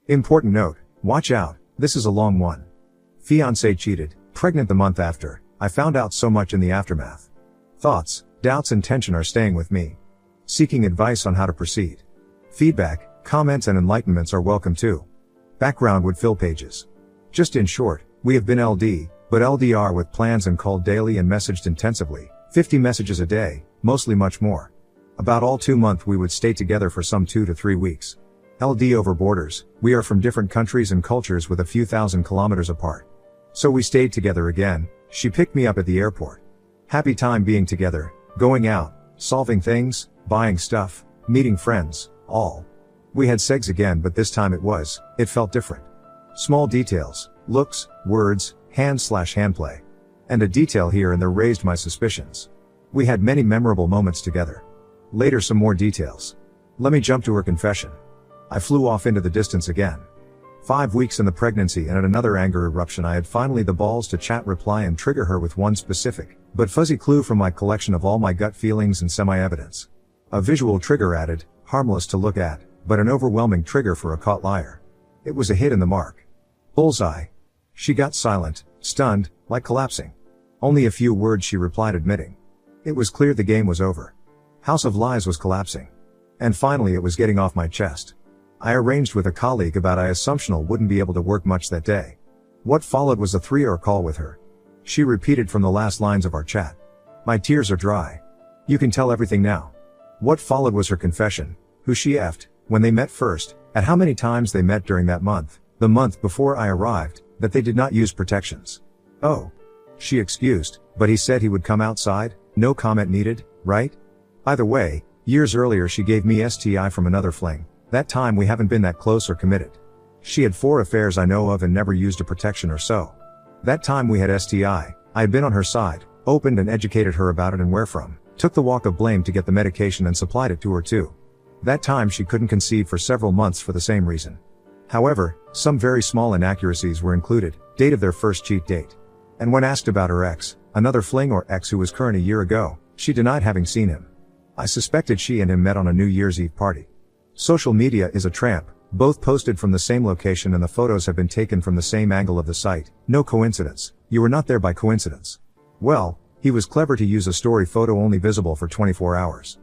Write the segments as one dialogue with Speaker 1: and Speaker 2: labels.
Speaker 1: Important note, watch out, this is a long one. Fiancée cheated, pregnant the month after. I found out so much in the aftermath. Thoughts, doubts and tension are staying with me. Seeking advice on how to proceed. Feedback, comments and enlightenments are welcome too. Background would fill pages. Just in short, we have been LD, but LDR with plans and called daily and messaged intensively, 50 messages a day, mostly much more. About all 2 months we would stay together for some 2 to 3 weeks. LD over borders, we are from different countries and cultures with a few thousand kilometers apart. So we stayed together again, she picked me up at the airport. Happy time being together, going out, solving things, buying stuff, meeting friends, all. We had sex again but this time it felt different. Small details, looks, words, hand/handplay. And a detail here and there raised my suspicions. We had many memorable moments together. Later some more details. Let me jump to her confession. I flew off into the distance again. 5 weeks in the pregnancy and at another anger eruption I had finally the balls to chat reply and trigger her with one specific, but fuzzy clue from my collection of all my gut feelings and semi-evidence. A visual trigger added, harmless to look at, but an overwhelming trigger for a caught liar. It was a hit in the mark. Bullseye. She got silent, stunned, like collapsing. Only a few words she replied admitting. It was clear the game was over. House of Lies was collapsing. And finally it was getting off my chest. I arranged with a colleague about I assumptional wouldn't be able to work much that day. What followed was a 3-hour call with her. She repeated from the last lines of our chat. My tears are dry. You can tell everything now. What followed was her confession, who she effed, when they met first, at how many times they met during that month, the month before I arrived, that they did not use protections. Oh. She excused, but he said he would come outside, no comment needed, right? Either way, years earlier she gave me STI from another fling. That time we haven't been that close or committed. She had 4 affairs I know of and never used a protection or so. That time we had STI, I had been on her side, opened and educated her about it and where from, took the walk of blame to get the medication and supplied it to her too. That time she couldn't conceive for several months for the same reason. However, some very small inaccuracies were included, date of their first cheat date. And when asked about her ex, another fling or ex who was current a year ago, she denied having seen him. I suspected she and him met on a New Year's Eve party. Social media is a tramp, both posted from the same location and the photos have been taken from the same angle of the site, no coincidence, you were not there by coincidence. Well, he was clever to use a story photo only visible for 24 hours.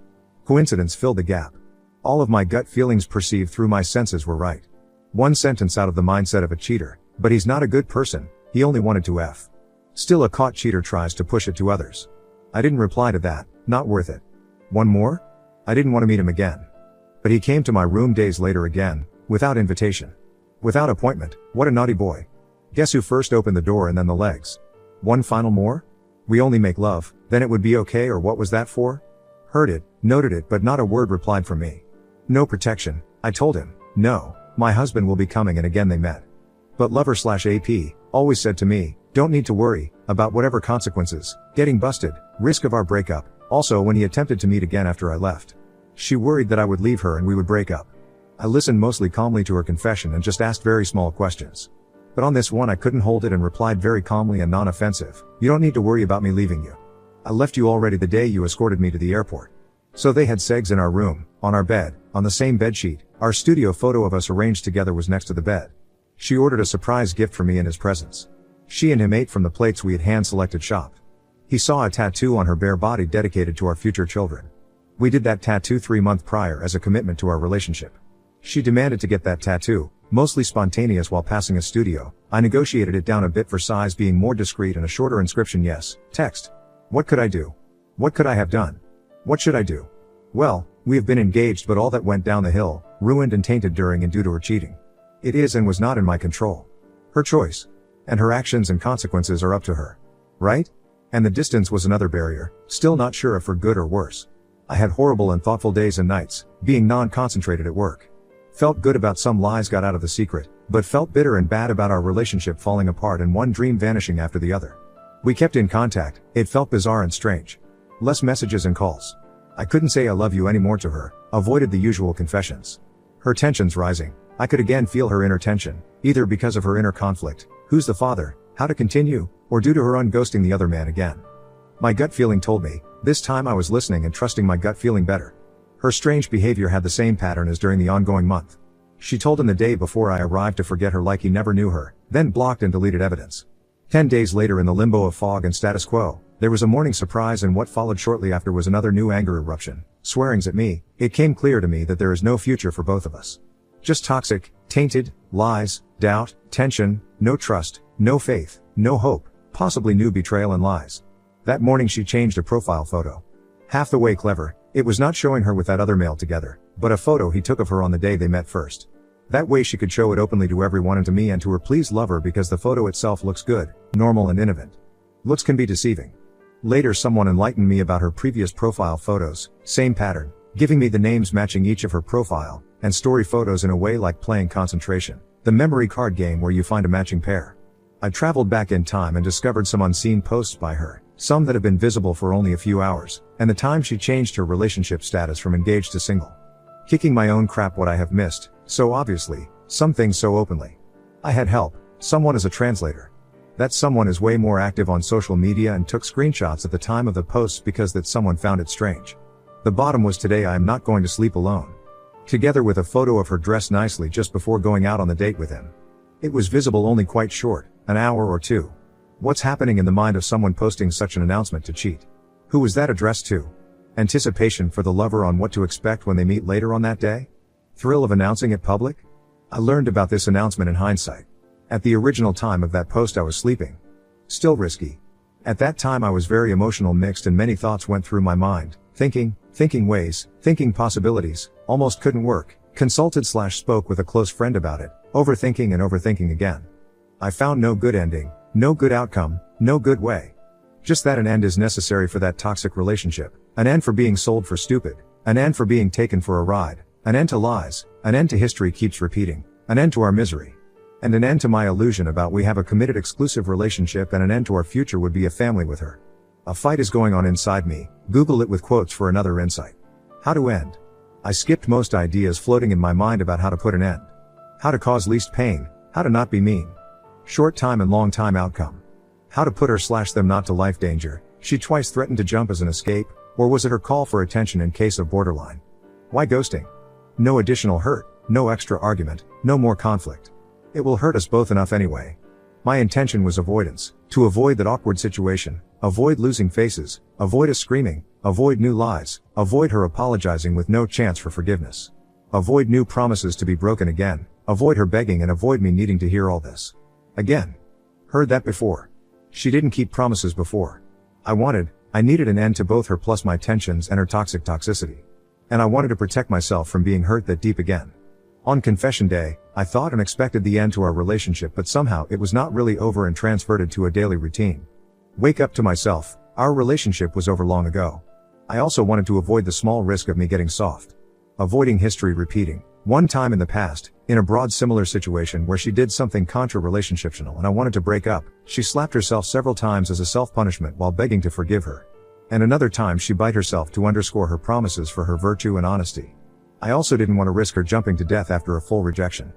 Speaker 1: Coincidence filled the gap. All of my gut feelings perceived through my senses were right. One sentence out of the mindset of a cheater, but he's not a good person, he only wanted to F. Still a caught cheater tries to push it to others. I didn't reply to that, not worth it. One more? I didn't want to meet him again. But he came to my room days later again, without invitation. Without appointment, what a naughty boy. Guess who first opened the door and then the legs? One final more? We only make love, then it would be okay or what was that for? Heard it, noted it but not a word replied from me. No protection, I told him, no, my husband will be coming and again they met. But lover/AP, always said to me, don't need to worry, about whatever consequences, getting busted, risk of our breakup, also when he attempted to meet again after I left. She worried that I would leave her and we would break up. I listened mostly calmly to her confession and just asked very small questions. But on this one I couldn't hold it and replied very calmly and non-offensive, you don't need to worry about me leaving you. I left you already the day you escorted me to the airport. So they had segs in our room, on our bed, on the same bedsheet, our studio photo of us arranged together was next to the bed. She ordered a surprise gift for me in his presence. She and him ate from the plates we had hand-selected shopped. He saw a tattoo on her bare body dedicated to our future children. We did that tattoo 3 months prior as a commitment to our relationship. She demanded to get that tattoo, mostly spontaneous while passing a studio. I negotiated it down a bit for size being more discreet and a shorter inscription yes, text. What could I do? What could I have done? What should I do? Well, we have been engaged but all that went down the hill, ruined and tainted during and due to her cheating. It is and was not in my control. Her choice. And her actions and consequences are up to her. Right? And the distance was another barrier, still not sure if for good or worse. I had horrible and thoughtful days and nights, being non-concentrated at work. Felt good about some lies got out of the secret, but felt bitter and bad about our relationship falling apart and one dream vanishing after the other. We kept in contact, it felt bizarre and strange. Less messages and calls. I couldn't say I love you anymore to her, avoided the usual confessions. Her tensions rising, I could again feel her inner tension, either because of her inner conflict, who's the father, how to continue, or due to her unghosting the other man again. My gut feeling told me, this time I was listening and trusting my gut feeling better. Her strange behavior had the same pattern as during the ongoing month. She told him the day before I arrived to forget her like he never knew her, then blocked and deleted evidence. 10 days later, in the limbo of fog and status quo, there was a morning surprise, and what followed shortly after was another new anger eruption, swearings at me. It came clear to me that there is no future for both of us. Just toxic, tainted, lies, doubt, tension, no trust, no faith, no hope, possibly new betrayal and lies. That morning she changed a profile photo. Half the way clever, it was not showing her with that other male together, but a photo he took of her on the day they met first. That way she could show it openly to everyone and to me and to her please lover, because the photo itself looks good, normal and innocent. Looks can be deceiving. Later someone enlightened me about her previous profile photos, same pattern, giving me the names matching each of her profile and story photos in a way like playing concentration, the memory card game where you find a matching pair. I traveled back in time and discovered some unseen posts by her, some that have been visible for only a few hours, and the time she changed her relationship status from engaged to single. Kicking my own crap, what I have missed, so obviously, some things so openly. I had help, someone as a translator. That someone is way more active on social media and took screenshots at the time of the posts because that someone found it strange. The bottom was, today I am not going to sleep alone. Together with a photo of her dressed nicely just before going out on the date with him. It was visible only quite short, an hour or two. What's happening in the mind of someone posting such an announcement to cheat? Who was that addressed to? Anticipation for the lover on what to expect when they meet later on that day? Thrill of announcing it public? I learned about this announcement in hindsight. At the original time of that post I was sleeping. Still risky. At that time I was very emotional, mixed, and many thoughts went through my mind. Thinking ways, thinking possibilities, almost couldn't work. Consulted/spoke with a close friend about it, overthinking and overthinking again. I found no good ending, no good outcome, no good way. Just that an end is necessary for that toxic relationship, an end for being sold for stupid, an end for being taken for a ride, an end to lies, an end to history keeps repeating, an end to our misery. And an end to my illusion about we have a committed exclusive relationship, and an end to our future would be a family with her. A fight is going on inside me. Google it with quotes for another insight. How to end. I skipped most ideas floating in my mind about how to put an end. How to cause least pain, how to not be mean. Short time and long time outcome. How to put her/them not to life danger. She twice threatened to jump as an escape, or was it her call for attention in case of borderline? Why ghosting? No additional hurt, no extra argument, no more conflict. It will hurt us both enough anyway. My intention was avoidance, to avoid that awkward situation, avoid losing faces, avoid us screaming, avoid new lies, avoid her apologizing with no chance for forgiveness. Avoid new promises to be broken again, avoid her begging, and avoid me needing to hear all this again. Heard that before. She didn't keep promises before. I needed an end to both her plus my tensions and her toxicity. And I wanted to protect myself from being hurt that deep again. On confession day, I thought and expected the end to our relationship, but somehow it was not really over and transferred to a daily routine. Wake up to myself, our relationship was over long ago. I also wanted to avoid the small risk of me getting soft. Avoiding history repeating. One time in the past, in a broad similar situation where she did something contra-relationshiptional and I wanted to break up, she slapped herself several times as a self-punishment while begging to forgive her. And another time she bite herself to underscore her promises for her virtue and honesty. I also didn't want to risk her jumping to death after a full rejection.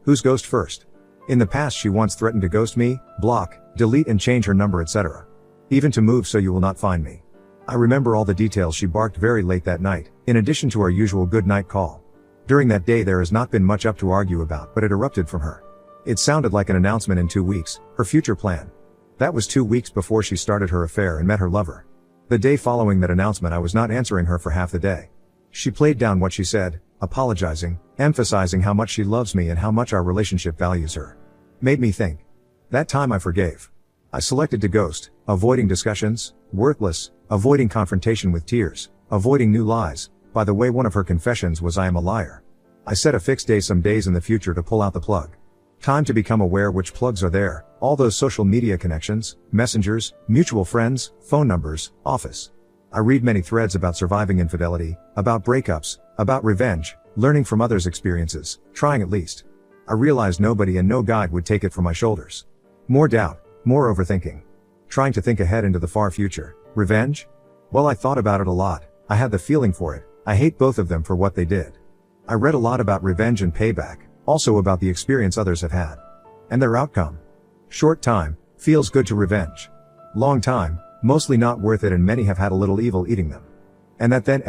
Speaker 1: Who's ghost first? In the past she once threatened to ghost me, block, delete and change her number, etc. Even to move so you will not find me. I remember all the details. She barked very late that night, in addition to our usual good night call. During that day there has not been much up to argue about, but it erupted from her. It sounded like an announcement in 2 weeks, her future plan. That was 2 weeks before she started her affair and met her lover. The day following that announcement I was not answering her for half the day. She played down what she said, apologizing, emphasizing how much she loves me and how much our relationship values her. Made me think. That time I forgave. I selected to ghost, avoiding discussions, worthless, avoiding confrontation with tears, avoiding new lies. By the way, one of her confessions was I am a liar. I set a fixed day some days in the future to pull out the plug. Time to become aware which plugs are there, all those social media connections, messengers, mutual friends, phone numbers, office. I read many threads about surviving infidelity, about breakups, about revenge, learning from others' experiences, trying at least. I realized nobody and no guide would take it from my shoulders. More doubt, more overthinking. Trying to think ahead into the far future. Revenge? Well, I thought about it a lot. I had the feeling for it. I hate both of them for what they did. I read a lot about revenge and payback, also about the experience others have had. And their outcome. Short time, feels good to revenge. Long time, mostly not worth it, and many have had a little evil eating them. And that then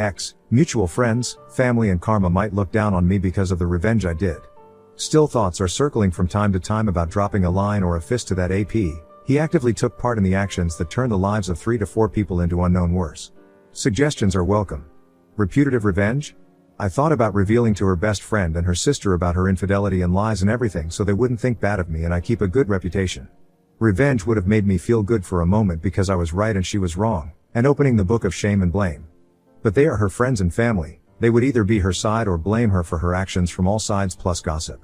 Speaker 1: mutual friends, family and karma might look down on me because of the revenge I did. Still thoughts are circling from time to time about dropping a line or a fist to that AP. He actively took part in the actions that turned the lives of 3 to 4 people into unknown worse. Suggestions are welcome. Reputative revenge? I thought about revealing to her best friend and her sister about her infidelity and lies and everything so they wouldn't think bad of me and I keep a good reputation. Revenge would have made me feel good for a moment because I was right and she was wrong, and opening the book of shame and blame. But they are her friends and family, they would either be her side or blame her for her actions from all sides plus gossip.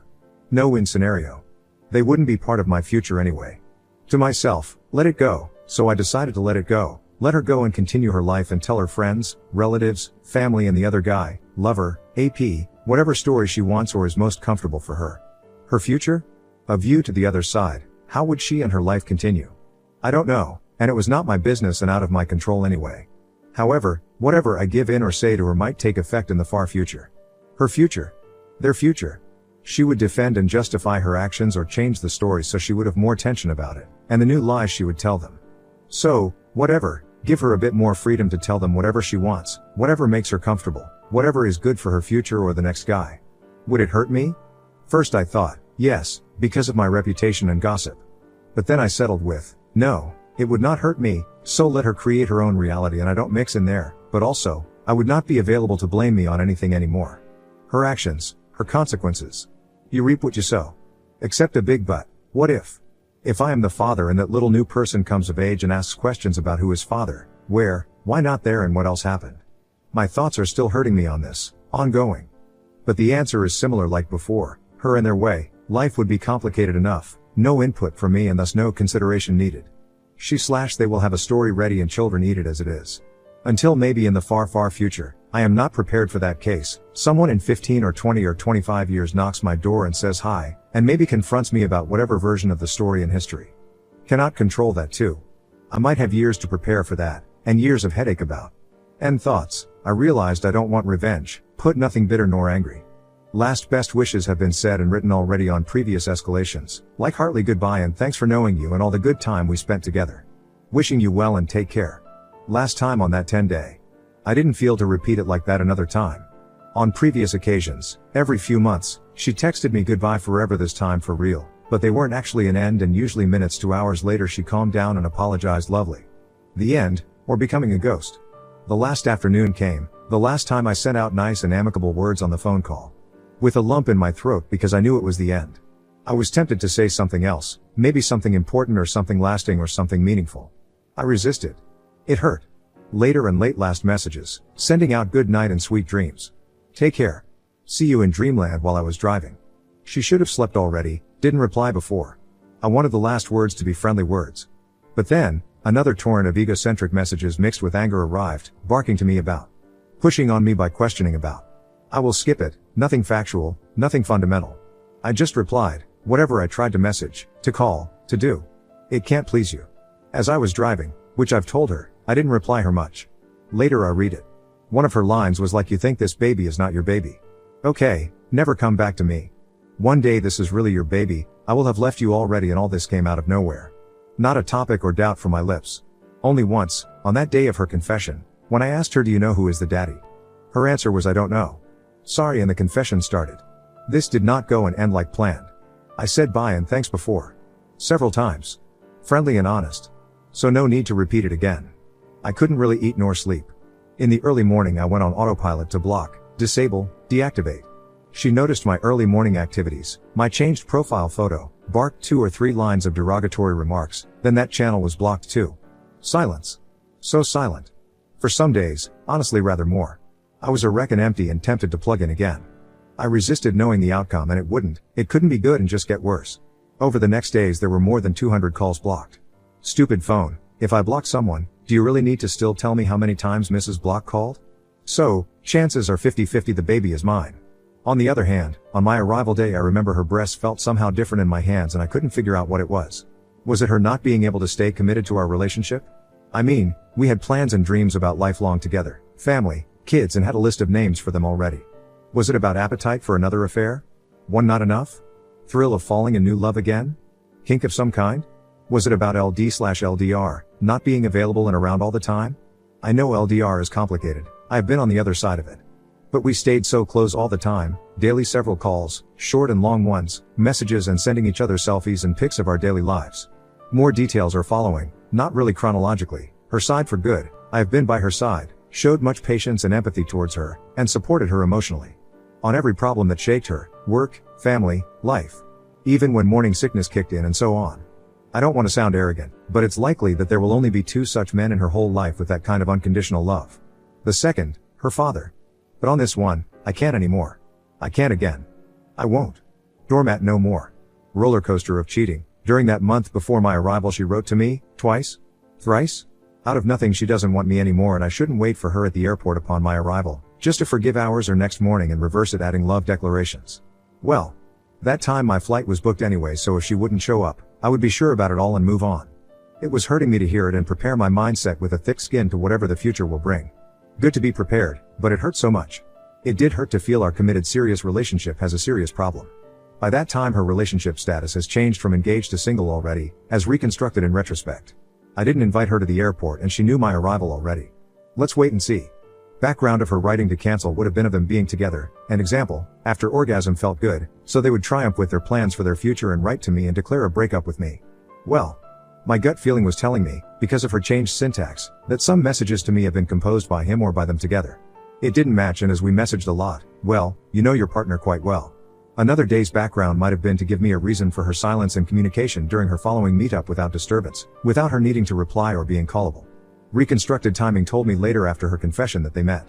Speaker 1: No win scenario. They wouldn't be part of my future anyway. To myself, let it go, so I decided to let it go, let her go and continue her life and tell her friends, relatives, family and the other guy, lover, AP, whatever story she wants or is most comfortable for her. Her future? A view to the other side, how would she and her life continue? I don't know, and it was not my business and out of my control anyway. However, whatever I give in or say to her might take effect in the far future. Her future. Their future. She would defend and justify her actions or change the story so she would have more tension about it, and the new lies she would tell them. So, whatever, give her a bit more freedom to tell them whatever she wants, whatever makes her comfortable, whatever is good for her future or the next guy. Would it hurt me? First I thought, yes, because of my reputation and gossip. But then I settled with, no, it would not hurt me, so let her create her own reality and I don't mix in there, but also, I would not be available to blame me on anything anymore. Her actions, her consequences. You reap what you sow. Except a big but, what if? If I am the father and that little new person comes of age and asks questions about who is father, where, why not there and what else happened? My thoughts are still hurting me on this, ongoing. But the answer is similar like before, her and their way, life would be complicated enough, no input from me and thus no consideration needed. They will have a story ready and children eat it as it is. Until maybe in the far future, I am not prepared for that case, someone in 15 or 20 or 25 years knocks my door and says hi, and maybe confronts me about whatever version of the story in history. Cannot control that too. I might have years to prepare for that, and years of headache about. End thoughts, I realized I don't want revenge, put nothing bitter nor angry. Last best wishes have been said and written already on previous escalations, like heartily goodbye and thanks for knowing you and all the good time we spent together. Wishing you well and take care. Last time on that 10-day. I didn't feel to repeat it like that another time. On previous occasions, every few months, she texted me goodbye forever this time for real, but they weren't actually an end and usually minutes to hours later she calmed down and apologized lovely. The end, or becoming a ghost. The last afternoon came, the last time I sent out nice and amicable words on the phone call. With a lump in my throat because I knew it was the end. I was tempted to say something else, maybe something important or something lasting or something meaningful. I resisted. It hurt. Later and late last messages, sending out good night and sweet dreams. Take care. See you in dreamland while I was driving. She should have slept already, didn't reply before. I wanted the last words to be friendly words. But then, another torrent of egocentric messages mixed with anger arrived, barking to me about. Pushing on me by questioning about. I will skip it, nothing factual, nothing fundamental. I just replied, whatever I tried to message, to call, to do. It can't please you. As I was driving, which I've told her, I didn't reply her much. Later I read it. One of her lines was like you think this baby is not your baby. Okay, never come back to me. One day this is really your baby, I will have left you already and all this came out of nowhere. Not a topic or doubt from my lips. Only once, on that day of her confession, when I asked her do you know who is the daddy? Her answer was I don't know. Sorry and the confession started. This did not go and end like planned. I said bye and thanks before. Several times. Friendly and honest. So no need to repeat it again. I couldn't really eat nor sleep. In the early morning I went on autopilot to block, disable, deactivate. She noticed my early morning activities, my changed profile photo, barked 2 or 3 lines of derogatory remarks, then that channel was blocked too. Silence. So silent. For some days, honestly rather more. I was a wreck and empty and tempted to plug in again. I resisted knowing the outcome and it couldn't be good and just get worse. Over the next days there were more than 200 calls blocked. Stupid phone, if I block someone, do you really need to still tell me how many times Mrs. Block called? So, chances are 50-50 the baby is mine. On the other hand, on my arrival day I remember her breasts felt somehow different in my hands and I couldn't figure out what it was. Was it her not being able to stay committed to our relationship? I mean, we had plans and dreams about lifelong together, family, kids and had a list of names for them already. Was it about appetite for another affair? One not enough? Thrill of falling in new love again? Kink of some kind? Was it about LD/LDR, not being available and around all the time? I know LDR is complicated, I have been on the other side of it. But we stayed so close all the time, daily several calls, short and long ones, messages and sending each other selfies and pics of our daily lives. More details are following, not really chronologically. Her side for good, I have been by her side, showed much patience and empathy towards her, and supported her emotionally. On every problem that shaked her, work, family, life. Even when morning sickness kicked in and so on. I don't want to sound arrogant, but it's likely that there will only be 2 such men in her whole life with that kind of unconditional love. The second, her father. But on this one, I can't anymore. I can't again. I won't. Doormat no more. Roller coaster of cheating. During that month before my arrival she wrote to me, twice? Thrice? Out of nothing she doesn't want me anymore and I shouldn't wait for her at the airport upon my arrival, just to forgive hours or next morning and reverse it adding love declarations. Well. That time my flight was booked anyway so if she wouldn't show up, I would be sure about it all and move on. It was hurting me to hear it and prepare my mindset with a thick skin to whatever the future will bring. Good to be prepared, but it hurt so much. It did hurt to feel our committed serious relationship has a serious problem. By that time her relationship status has changed from engaged to single already, as reconstructed in retrospect. I didn't invite her to the airport and she knew my arrival already. Let's wait and see. Background of her writing to cancel would have been of them being together, an example, after orgasm felt good, so they would triumph with their plans for their future and write to me and declare a breakup with me. Well. My gut feeling was telling me, because of her changed syntax, that some messages to me have been composed by him or by them together. It didn't match and as we messaged a lot, well, you know your partner quite well. Another day's background might have been to give me a reason for her silence and communication during her following meetup without disturbance, without her needing to reply or being callable. Reconstructed timing told me later after her confession that they met.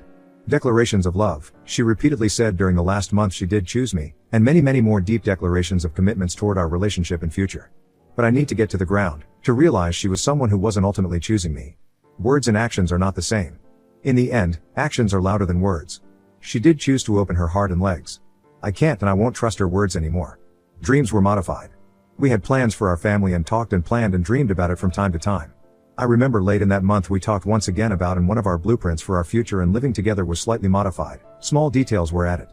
Speaker 1: Declarations of love, she repeatedly said during the last month she did choose me, and many more deep declarations of commitments toward our relationship and future. But I need to get to the ground, to realize she was someone who wasn't ultimately choosing me. Words and actions are not the same. In the end, actions are louder than words. She did choose to open her heart and legs. I can't and I won't trust her words anymore. Dreams were modified. We had plans for our family and talked and planned and dreamed about it from time to time. I remember late in that month we talked once again about and one of our blueprints for our future and living together was slightly modified. Small details were added.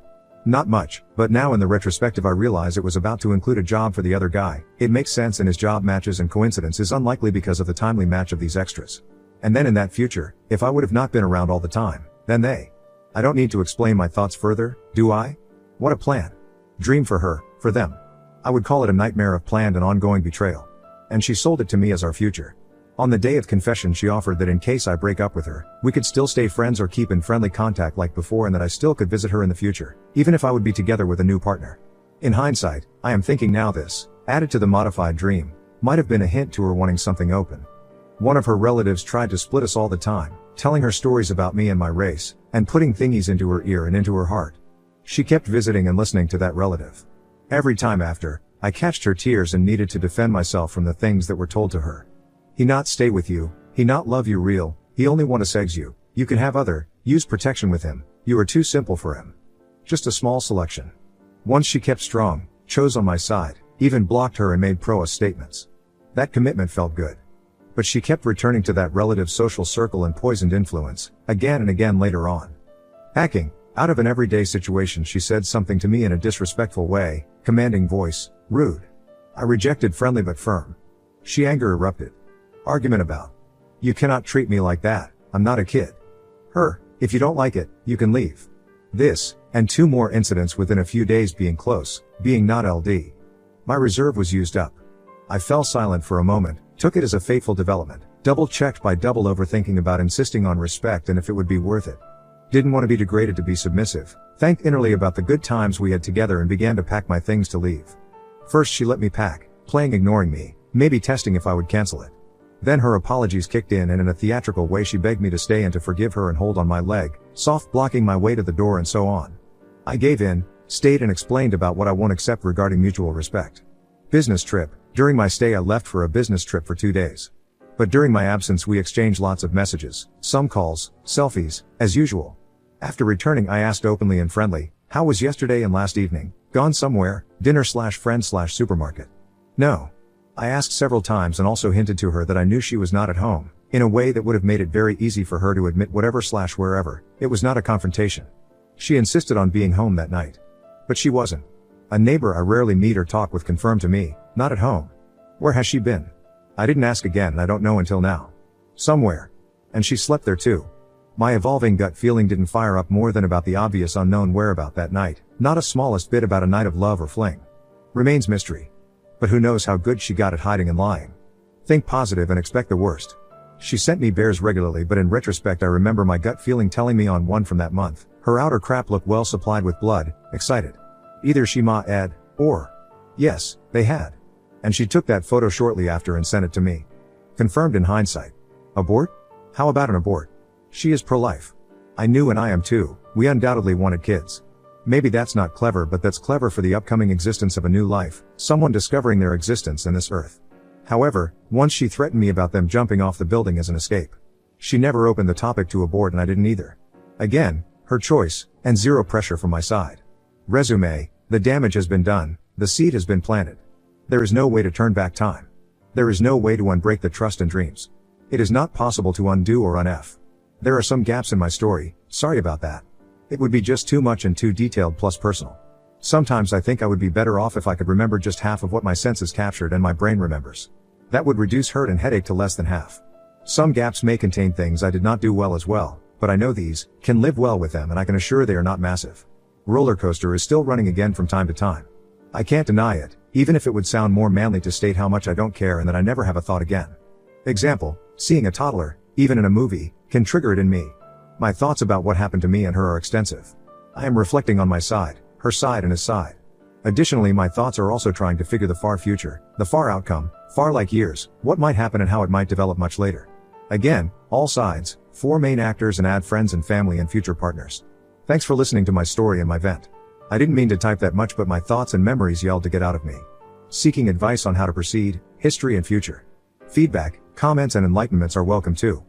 Speaker 1: Not much, but now in the retrospective I realize it was about to include a job for the other guy. It makes sense and his job matches and coincidence is unlikely because of the timely match of these extras. And then in that future, if I would have not been around all the time, then they. I don't need to explain my thoughts further, do I? What a plan. Dream for her, for them. I would call it a nightmare of planned and ongoing betrayal. And she sold it to me as our future. On the day of confession she offered that in case I break up with her, we could still stay friends or keep in friendly contact like before and that I still could visit her in the future, even if I would be together with a new partner. In hindsight, I am thinking now this, added to the modified dream, might have been a hint to her wanting something open. One of her relatives tried to split us all the time, telling her stories about me and my race, and putting thingies into her ear and into her heart. She kept visiting and listening to that relative. Every time after, I catched her tears and needed to defend myself from the things that were told to her. He not stay with you, he not love you real, he only want to sex you, you can have other, use protection with him, you are too simple for him. Just a small selection. Once she kept strong, chose on my side, even blocked her and made pro-us statements. That commitment felt good. But she kept returning to that relative's social circle and poisoned influence, again and again later on. Hacking, out of an everyday situation she said something to me in a disrespectful way, commanding voice, rude. I rejected friendly but firm. She anger erupted. Argument about. You cannot treat me like that, I'm not a kid. Her, if you don't like it, you can leave. This, and 2 more incidents within a few days being close, being not LD. My reserve was used up. I fell silent for a moment, took it as a fateful development, double-checked by double overthinking about insisting on respect and if it would be worth it. Didn't want to be degraded to be submissive, thanked innerly about the good times we had together and began to pack my things to leave. First she let me pack, playing ignoring me, maybe testing if I would cancel it. Then her apologies kicked in and in a theatrical way she begged me to stay and to forgive her and hold on my leg, soft blocking my way to the door and so on. I gave in, stayed and explained about what I won't accept regarding mutual respect. Business trip. During my stay I left for a business trip for 2 days. But during my absence we exchanged lots of messages, some calls, selfies, as usual. After returning I asked openly and friendly, how was yesterday and last evening, gone somewhere, dinner/friend/supermarket? No. I asked several times and also hinted to her that I knew she was not at home, in a way that would have made it very easy for her to admit whatever/wherever, it was not a confrontation. She insisted on being home that night. But she wasn't. A neighbor I rarely meet or talk with confirmed to me, not at home. Where has she been? I didn't ask again and I don't know until now. Somewhere. And she slept there too. My evolving gut feeling didn't fire up more than about the obvious unknown whereabout that night, not a smallest bit about a night of love or fling. Remains mystery. But who knows how good she got at hiding and lying. Think positive and expect the worst. She sent me bears regularly, but in retrospect I remember my gut feeling telling me on one from that month, her outer crap looked well supplied with blood, excited. Either she ma ed, or. Yes, they had. And she took that photo shortly after and sent it to me. Confirmed in hindsight. Abort? How about an abort? She is pro-life. I knew, and I am too, we undoubtedly wanted kids. Maybe that's not clever, but that's clever for the upcoming existence of a new life, someone discovering their existence in this earth. However, once she threatened me about them jumping off the building as an escape. She never opened the topic to abort, and I didn't either. Again, her choice, and zero pressure from my side. Resume, the damage has been done, the seed has been planted. There is no way to turn back time. There is no way to unbreak the trust and dreams. It is not possible to undo or unf. There are some gaps in my story, sorry about that. It would be just too much and too detailed plus personal. Sometimes I think I would be better off if I could remember just half of what my senses captured and my brain remembers. That would reduce hurt and headache to less than half. Some gaps may contain things I did not do well as well, but I know these, can live well with them, and I can assure they are not massive. Roller coaster is still running again from time to time. I can't deny it, even if it would sound more manly to state how much I don't care and that I never have a thought again. Example, seeing a toddler, even in a movie, can trigger it in me. My thoughts about what happened to me and her are extensive. I am reflecting on my side, her side, and his side. Additionally, my thoughts are also trying to figure the far future, the far outcome, far like years, what might happen and how it might develop much later. Again, all sides, 4 main actors, and add friends and family and future partners. Thanks for listening to my story and my vent. I didn't mean to type that much, but my thoughts and memories yelled to get out of me. Seeking advice on how to proceed, history and future. Feedback, comments and enlightenments are welcome too.